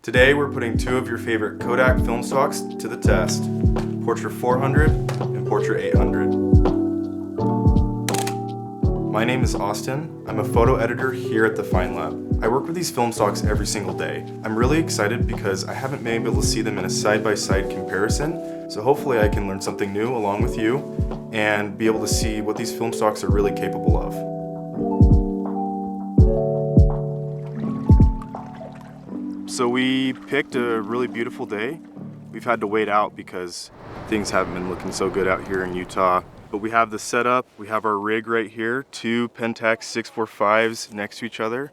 Today we're putting two of your favorite Kodak film stocks to the test, Portra 400 and Portra 800. My name is Austin. I'm a photo editor here at the Fine Lab. I work with these film stocks every single day. I'm really excited because I haven't been able to see them in a side-by-side comparison, so hopefully I can learn something new along with you and be able to see what these film stocks are really capable of. So we picked a really beautiful day. We've had to wait out because things haven't been looking so good out here in Utah. But we have the setup, we have our rig right here, two Pentax 645s next to each other,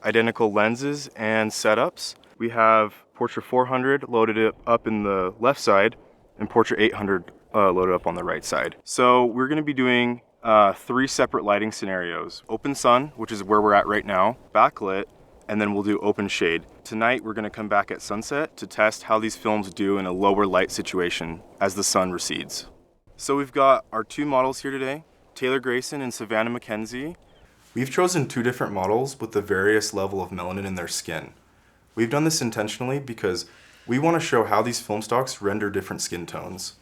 identical lenses and setups. We have Portra 400 loaded up in the left side and Portra 800 loaded up on the right side. So we're gonna be doing three separate lighting scenarios. Open sun, which is where we're at right now, backlit, and then we'll do open shade. Tonight we're gonna come back at sunset to test how these films do in a lower light situation as the sun recedes. So we've got our two models here today, Taylor Grayson and Savannah McKenzie. We've chosen two different models with the various level of melanin in their skin. We've done this intentionally because we want to show how these film stocks render different skin tones.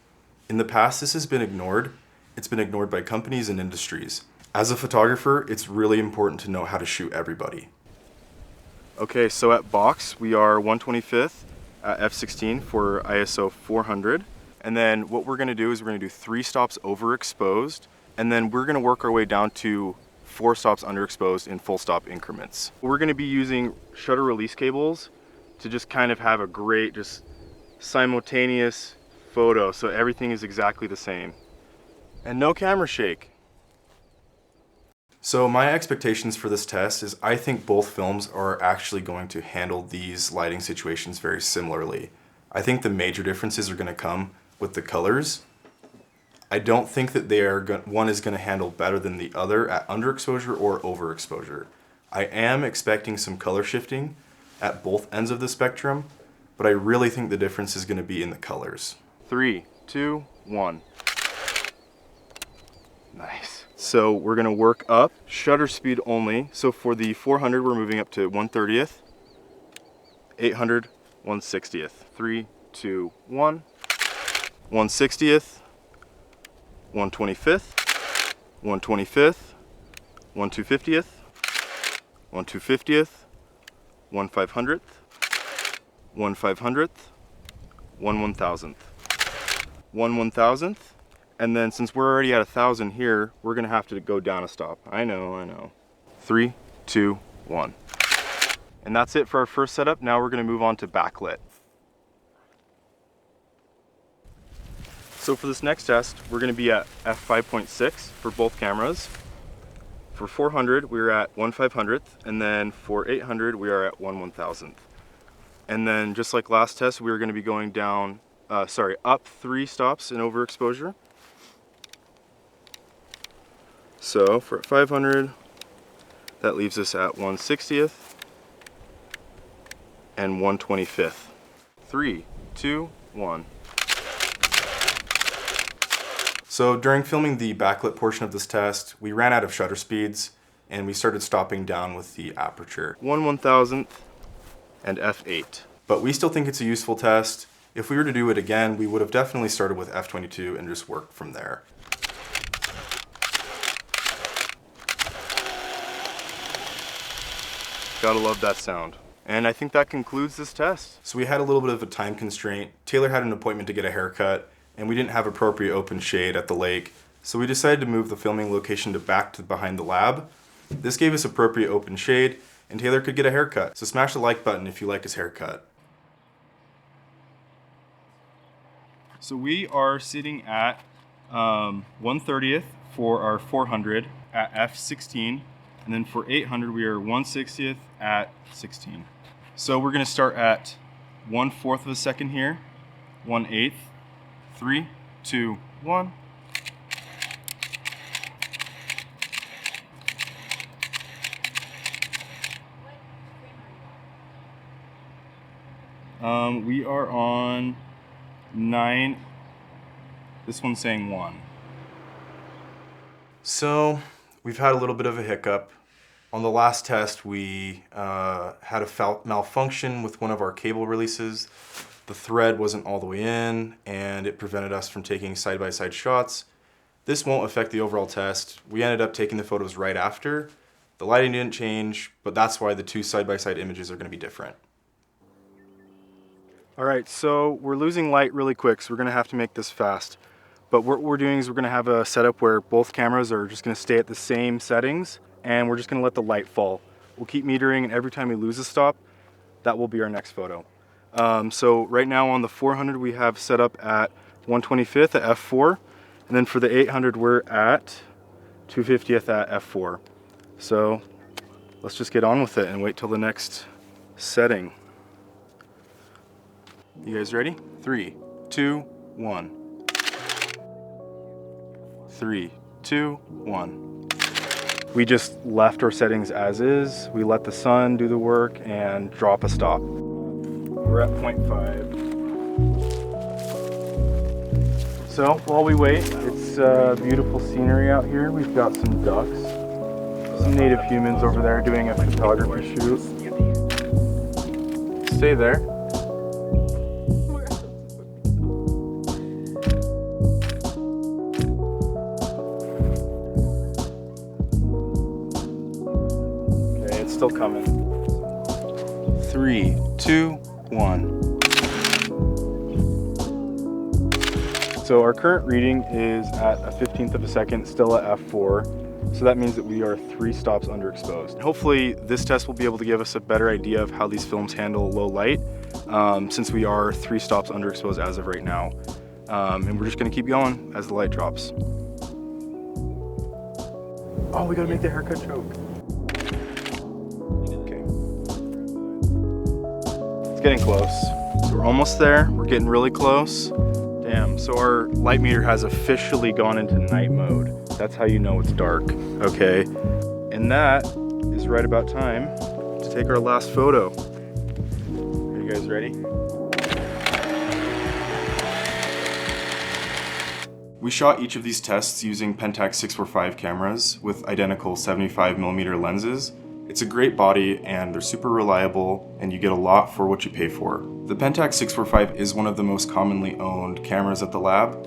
In the past, this has been ignored. It's been ignored by companies and industries. As a photographer, it's really important to know how to shoot everybody. Okay, so at box, we are 1/25th at f/16 for ISO 400. And then what we're gonna do is we're gonna do 3 stops overexposed, and then we're gonna work our way down to 4 stops underexposed in full stop increments. We're gonna be using shutter release cables to just kind of have a great, just simultaneous photo, so everything is exactly the same. And no camera shake. So my expectations for this test is I think both films are actually going to handle these lighting situations very similarly. I think the major differences are going to come with the colors. I don't think that one is going to handle better than the other at underexposure or overexposure. I am expecting some color shifting at both ends of the spectrum, but I really think the difference is going to be in the colors. 3, 2, 1. Nice. So we're gonna work up, shutter speed only. So for the 400, we're moving up to 1/30th, 800, 1/60th. 3, 2, 1. 1/60th, 1/25th, 1/25th, 1/250th, 1/250th, 1/500th, 1/500th, 1/1000th, 1/1000th. And then since we're already at 1,000 here, we're gonna have to go down a stop. I know. 3, 2, 1. And that's it for our first setup. Now we're gonna move on to backlit. So for this next test, we're gonna be at f5.6 for both cameras. For 400, we're at 1/500th, and then for 800, we are at 1/1000th. And then just like last test, we're gonna be going down, up 3 stops in overexposure. So for 500, that leaves us at 1/60th and 1/25th. 3, 2, 1. So during filming the backlit portion of this test, we ran out of shutter speeds and we started stopping down with the aperture. 1/1000th and f8. But we still think it's a useful test. If we were to do it again, we would have definitely started with f22 and just worked from there. Gotta love that sound. And I think that concludes this test. So we had a little bit of a time constraint. Taylor had an appointment to get a haircut, and we didn't have appropriate open shade at the lake. So we decided to move the filming location back to behind the lab. This gave us appropriate open shade, and Taylor could get a haircut. So smash the like button if you liked his haircut. So we are sitting at 1/30th for our 400 at f/16. And then for 800, we are 1/60th at 16. So we're gonna start at 1/4 of a second here, 1/8, 3, 2, 1. We are on 9. This one's saying 1. So we've had a little bit of a hiccup. On the last test, we had a malfunction with one of our cable releases. The thread wasn't all the way in, and it prevented us from taking side-by-side shots. This won't affect the overall test. We ended up taking the photos right after. The lighting didn't change, but that's why the two side-by-side images are going to be different. All right, so we're losing light really quick, so we're going to have to make this fast. But what we're doing is we're going to have a setup where both cameras are just going to stay at the same settings, and we're just going to let the light fall. We'll keep metering, and every time we lose a stop, that will be our next photo. So right now on the 400 we have set up at 125th at f4, and then for the 800 we're at 250th at f4. So let's just get on with it and wait till the next setting. You guys ready? 3, 2, 1. 3, 2, 1. We just left our settings as is. We let the sun do the work and drop a stop. We're at 0.5. So while we wait, it's beautiful scenery out here. We've got some ducks, some native humans over there doing a photography shoot. Stay there. Okay, it's still coming. 3, 2, 1. So our current reading is at a 15th of a second, still at f4. So that means that we are 3 stops underexposed. Hopefully this test will be able to give us a better idea of how these films handle low light, since we are 3 stops underexposed as of right now. And we're just gonna keep going as the light drops. Oh, we gotta make the haircut joke. Okay. It's getting close. So we're almost there. We're getting really close. Damn, so our light meter has officially gone into night mode. That's how you know it's dark, okay? And that is right about time to take our last photo. Are you guys ready? We shot each of these tests using Pentax 645 cameras with identical 75mm lenses. It's a great body and they're super reliable and you get a lot for what you pay for. The Pentax 645 is one of the most commonly owned cameras at the lab.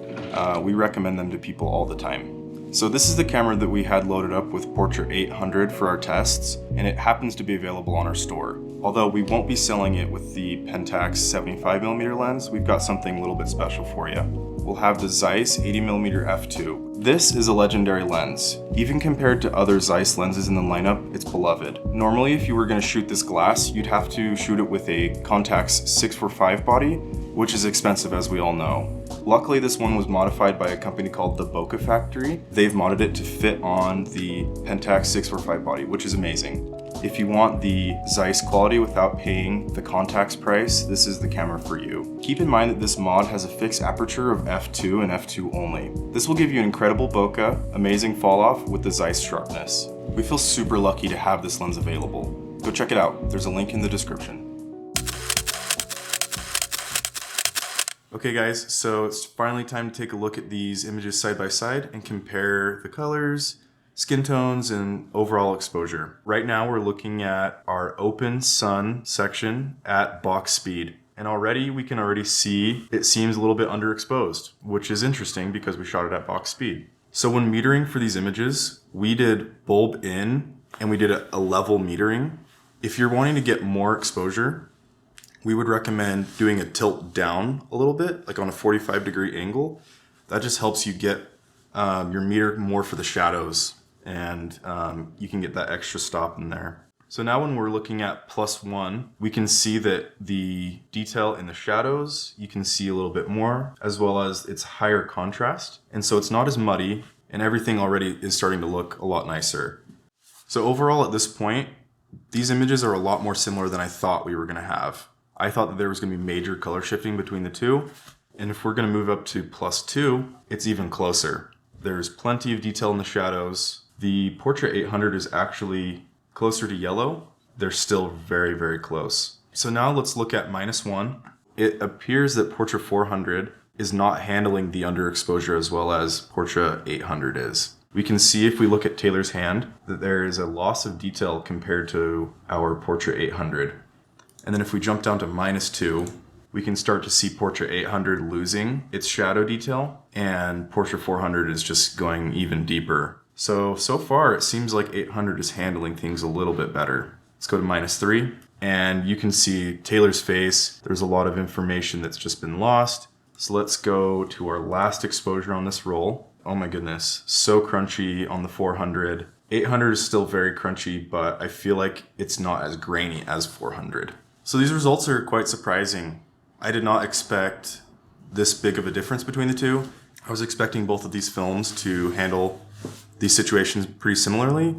We recommend them to people all the time. So this is the camera that we had loaded up with Portra 800 for our tests, and it happens to be available on our store. Although we won't be selling it with the Pentax 75mm lens, we've got something a little bit special for you. We'll have the Zeiss 80mm f2. This is a legendary lens. Even compared to other Zeiss lenses in the lineup, it's beloved. Normally, if you were going to shoot this glass, you'd have to shoot it with a Contax 645 body, which is expensive as we all know. Luckily, this one was modified by a company called the Bokeh Factory. They've modded it to fit on the Pentax 645 body, which is amazing. If you want the Zeiss quality without paying the Contax price, this is the camera for you. Keep in mind that this mod has a fixed aperture of f2 and f2 only. This will give you incredible bokeh, amazing fall off with the Zeiss sharpness. We feel super lucky to have this lens available. Go check it out, there's a link in the description. Okay guys, so it's finally time to take a look at these images side by side and compare the colors, skin tones, and overall exposure. Right now we're looking at our open sun section at box speed. And already we can see it seems a little bit underexposed, which is interesting because we shot it at box speed. So when metering for these images, we did bulb in and we did a level metering. If you're wanting to get more exposure, we would recommend doing a tilt down a little bit, like on a 45-degree angle. That just helps you get your meter more for the shadows, and you can get that extra stop in there. So now when we're looking at +1, we can see that the detail in the shadows, you can see a little bit more, as well as it's higher contrast. And so it's not as muddy, and everything already is starting to look a lot nicer. So overall at this point, these images are a lot more similar than I thought we were gonna have. I thought that there was gonna be major color shifting between the two. And if we're gonna move up to +2, it's even closer. There's plenty of detail in the shadows. The Portra 800 is actually closer to yellow. They're still very, very close. So now let's look at -1. It appears that Portra 400 is not handling the underexposure as well as Portra 800 is. We can see if we look at Taylor's hand that there is a loss of detail compared to our Portra 800. And then if we jump down to -2, we can start to see Portra 800 losing its shadow detail, and Portra 400 is just going even deeper. So far it seems like 800 is handling things a little bit better. Let's go to -3, and you can see Taylor's face. There's a lot of information that's just been lost. So let's go to our last exposure on this roll. Oh my goodness, so crunchy on the 400. 800 is still very crunchy, but I feel like it's not as grainy as 400. So these results are quite surprising. I did not expect this big of a difference between the two. I was expecting both of these films to handle these situations pretty similarly,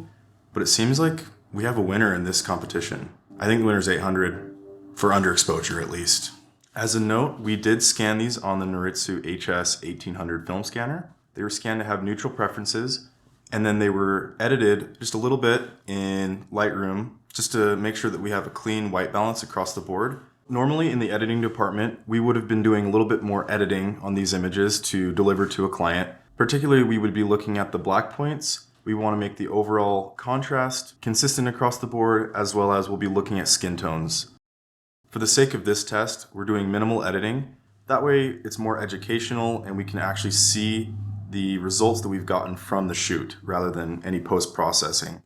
but it seems like we have a winner in this competition. I think the winner is 800 for underexposure at least. As a note, we did scan these on the Noritsu HS 1800 film scanner. They were scanned to have neutral preferences, and then they were edited just a little bit in Lightroom just to make sure that we have a clean white balance across the board. Normally in the editing department, we would have been doing a little bit more editing on these images to deliver to a client. Particularly, we would be looking at the black points. We want to make the overall contrast consistent across the board, as well as we'll be looking at skin tones. For the sake of this test, we're doing minimal editing. That way it's more educational and we can actually see the results that we've gotten from the shoot rather than any post-processing.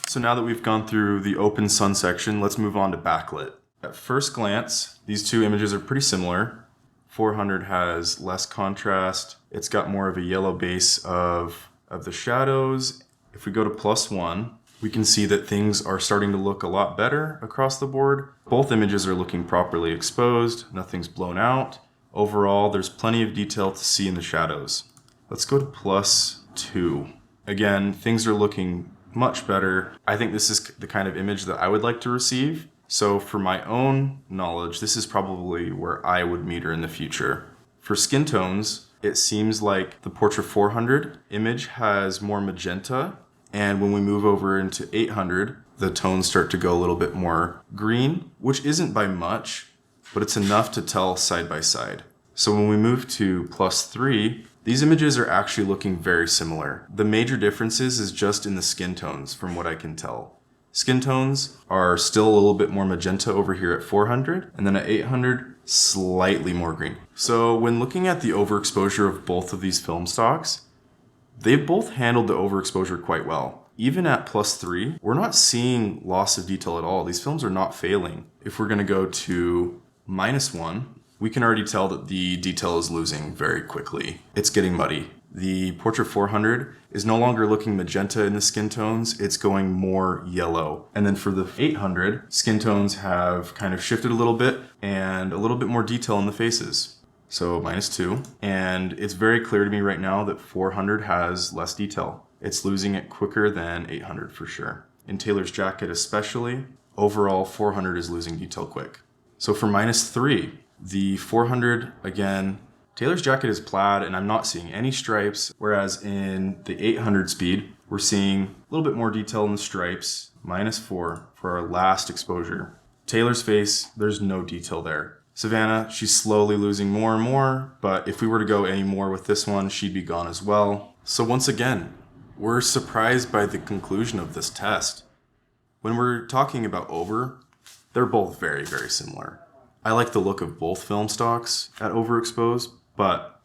So now that we've gone through the open sun section, let's move on to backlit. At first glance, these two images are pretty similar. 400 has less contrast. It's got more of a yellow base of the shadows. If we go to +1, we can see that things are starting to look a lot better across the board. Both images are looking properly exposed. Nothing's blown out. Overall, there's plenty of detail to see in the shadows. Let's go to +2. Again, things are looking much better. I think this is the kind of image that I would like to receive. So for my own knowledge, this is probably where I would meter in the future. For skin tones, it seems like the Portra 400 image has more magenta. And when we move over into 800, the tones start to go a little bit more green, which isn't by much, but it's enough to tell side by side. So when we move to +3, these images are actually looking very similar. The major differences is just in the skin tones from what I can tell. Skin tones are still a little bit more magenta over here at 400, and then at 800, slightly more green. So when looking at the overexposure of both of these film stocks, they've both handled the overexposure quite well. Even at +3, we're not seeing loss of detail at all. These films are not failing. If we're gonna go to -1, we can already tell that the detail is losing very quickly. It's getting muddy. The Portra 400 is no longer looking magenta in the skin tones, it's going more yellow. And then for the 800, skin tones have kind of shifted a little bit and a little bit more detail in the faces. So -2. And it's very clear to me right now that 400 has less detail. It's losing it quicker than 800 for sure. In Taylor's jacket especially, overall 400 is losing detail quick. So for -3, the 400, again, Taylor's jacket is plaid and I'm not seeing any stripes, whereas in the 800 speed, we're seeing a little bit more detail in the stripes, -4 for our last exposure. Taylor's face, there's no detail there. Savannah, she's slowly losing more and more, but if we were to go any more with this one, she'd be gone as well. So once again, we're surprised by the conclusion of this test. When we're talking about over, they're both very, very similar. I like the look of both film stocks at overexposed, but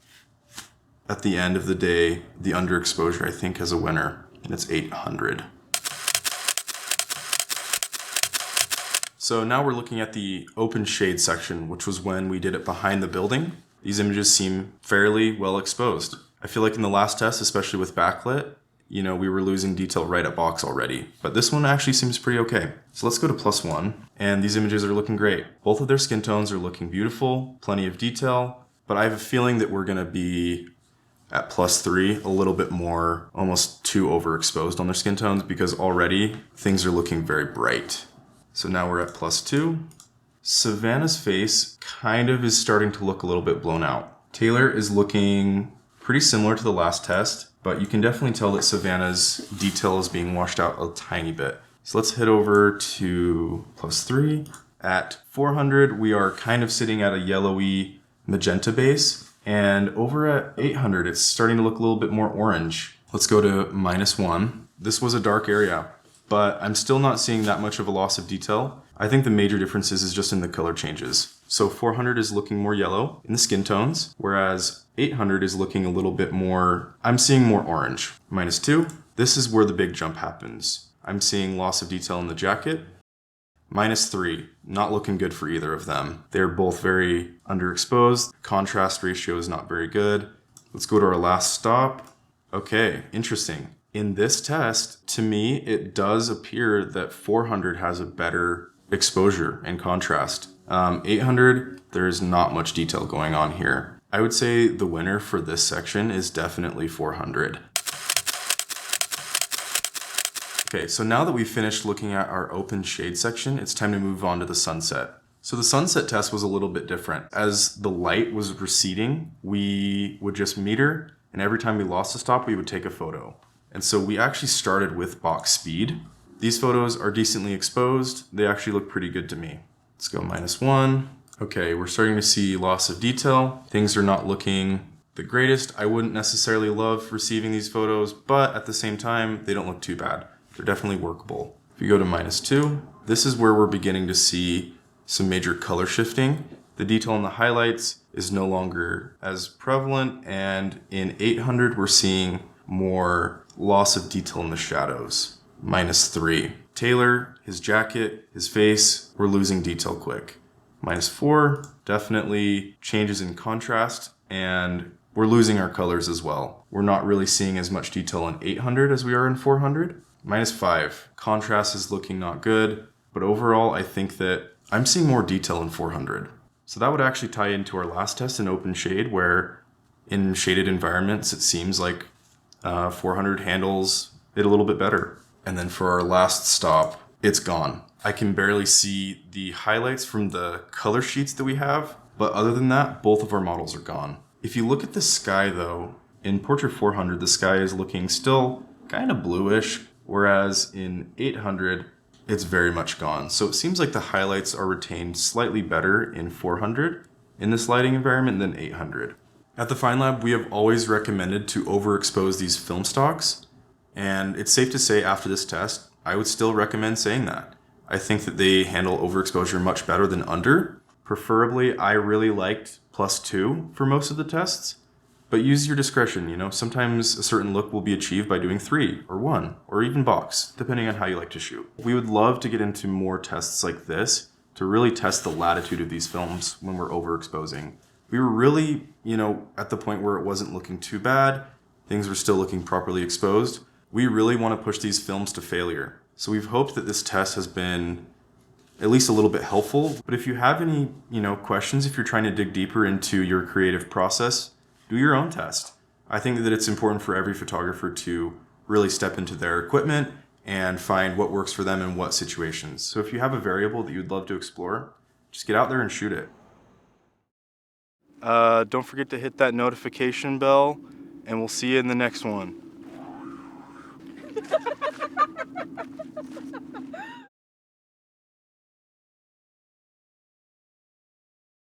at the end of the day, the underexposure I think has a winner, and it's 800. So now we're looking at the open shade section, which was when we did it behind the building. These images seem fairly well exposed. I feel like in the last test, especially with backlit, we were losing detail right at box already, but this one actually seems pretty okay. So let's go to +1, and these images are looking great. Both of their skin tones are looking beautiful, plenty of detail, but I have a feeling that we're gonna be at +3 a little bit more, almost too overexposed on their skin tones because already things are looking very bright. So now we're at +2. Savannah's face kind of is starting to look a little bit blown out. Taylor is looking pretty similar to the last test, but you can definitely tell that Savannah's detail is being washed out a tiny bit. So let's head over to +3. At 400, we are kind of sitting at a yellowy magenta base, And over at 800, it's starting to look a little bit more orange. Let's go to -1. This was a dark area, but I'm still not seeing that much of a loss of detail. I think the major differences is just in the color changes. So 400 is looking more yellow in the skin tones, whereas 800 is looking a little bit more, I'm seeing more orange. -2, this is where the big jump happens. I'm seeing loss of detail in the jacket. -3, not looking good for either of them. They're both very underexposed. Contrast ratio is not very good. Let's go to our last stop. Okay, interesting. In this test, to me, it does appear that 400 has a better exposure and contrast. 800, there's not much detail going on here. I would say the winner for this section is definitely 400. Okay, so now that we've finished looking at our open shade section, it's time to move on to the sunset. So the sunset test was a little bit different. As the light was receding, we would just meter, and every time we lost a stop, we would take a photo. And so we actually started with box speed. These photos are decently exposed. They actually look pretty good to me. Let's go -1. Okay, we're starting to see loss of detail. Things are not looking the greatest. I wouldn't necessarily love receiving these photos, but at the same time, they don't look too bad. They're definitely workable. If you go to -2, this is where we're beginning to see some major color shifting. The detail in the highlights is no longer as prevalent, and in 800, we're seeing more loss of detail in the shadows. -3. Taylor, his jacket, his face, we're losing detail quick. -4, definitely changes in contrast, and we're losing our colors as well. We're not really seeing as much detail in 800 as we are in 400. -5, contrast is looking not good, but overall I think that I'm seeing more detail in 400. So that would actually tie into our last test in open shade, where in shaded environments it seems like 400 handles it a little bit better. And then for our last stop, it's gone. I can barely see the highlights from the color sheets that we have, but other than that, both of our models are gone. If you look at the sky though, in Portra 400, the sky is looking still kind of bluish, whereas in 800, it's very much gone. So it seems like the highlights are retained slightly better in 400 in this lighting environment than 800. At the Fine Lab, we have always recommended to overexpose these film stocks, and it's safe to say after this test, I would still recommend saying that. I think that they handle overexposure much better than under. Preferably, I really liked +2 for most of the tests, but use your discretion, you know. Sometimes a certain look will be achieved by doing 3 or 1 or even box, depending on how you like to shoot. We would love to get into more tests like this to really test the latitude of these films when we're overexposing. We were really, at the point where it wasn't looking too bad. Things were still looking properly exposed. We really want to push these films to failure. So we've hoped that this test has been at least a little bit helpful. But if you have any, questions, if you're trying to dig deeper into your creative process, do your own test. I think that it's important for every photographer to really step into their equipment and find what works for them in what situations. So if you have a variable that you'd love to explore, just get out there and shoot it. Don't forget to hit that notification bell, and we'll see you in the next one.